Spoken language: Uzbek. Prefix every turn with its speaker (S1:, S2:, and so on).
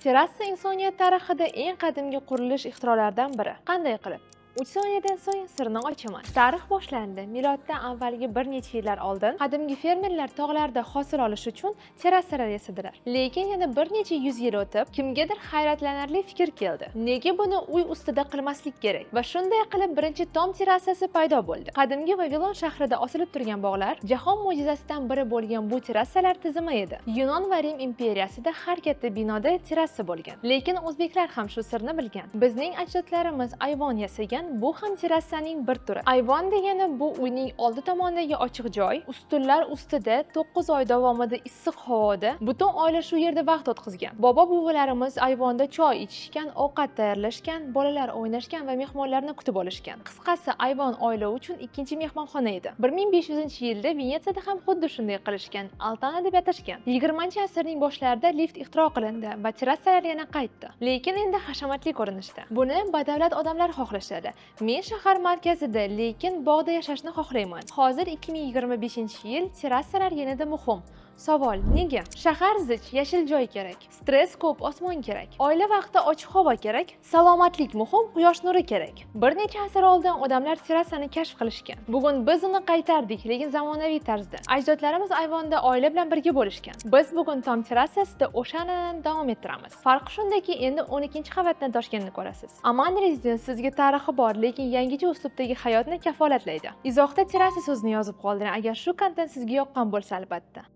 S1: Terrasa insoniyat tarixida eng qadimgi qurilish ixtirolaridan biri. Qanday qilib? 3 soniyadan so'ng sirni ochaman. Tarix boshlandi. Miloddan avvalgi bir necha yillar oldin qadimgi fermerlar tog'larda hosil olish uchun terrasalar yasadilar. Lekin yana bir necha yuz yil o'tib, kimgadir hayratlanarli fikr keldi. Nega buni uy ustida qilmaslik kerak? Va shunday qilib birinchi tom terrasasi paydo bo'ldi. Qadimgi Vavilon shahrida osilib turgan bog'lar jahon mo'jizasidan biri bo'lgan bu terrasalar tizimi edi. Yunon va Rim imperiyasida har katta binoda terrasa bo'lgan. Lekin o'zbeklar ham shu sirni bilgan. Bizning ajdodlarimiz ayvon yasagan. Bu ham terrasaning bir turi. Ayvon degani bu uyning oldi tomonidagi ochiq joy. Ustunlar ustida 9 oy davomida issiq havoda butun oila shu yerda vaqt o'tkazgan. Bobo-buvilarimiz ayvonda choy ichishgan, ovqat tayyorlashgan, bolalar o'ynashgan va mehmonlarni kutib olishgan. Qisqasi, ayvon oila uchun ikkinchi mehmonxona edi. 1500-yilda Venetsiyada ham xuddi shunday qilishgan. Altana deb atashgan. 20-asrning boshlarida lift ixtiro qilindi va terrasalar yana qaytdi. Lekin endi hashamatli ko'rinishda. Buni badavlat odamlar xohlashadi. Men shahar markazida, lekin bog'da yashashni xohlayman. Hozir 2025-yil, terrasalar yanada muhim. Savol: nega? Shahar zich, yashil joy kerak. Stress ko'p, osmon kerak. Oila vaqti ochiq havo kerak. Salomatlik muhim, quyosh nuri kerak. Bir necha asr oldin odamlar terrasani kashf qilishgan. Bugun biz uni qaytardik, lekin zamonaviy tarzda. Ajdodlarimiz ayvonda oila bilan birga bo'lishgan. Biz bugun tom terrasasida o'sha an'anani davom ettiramiz. Farqi shundaki, endi 12-qavatdan Toshkentni ko'rasiz. Aman Residence sizga tarixi bor, lekin yangicha uslubdagi hayotni kafolatlaydi. Izohda terrasa so'zini yozib qoldiring, agar shu kontent sizga yoqqan bo'lsa albatta.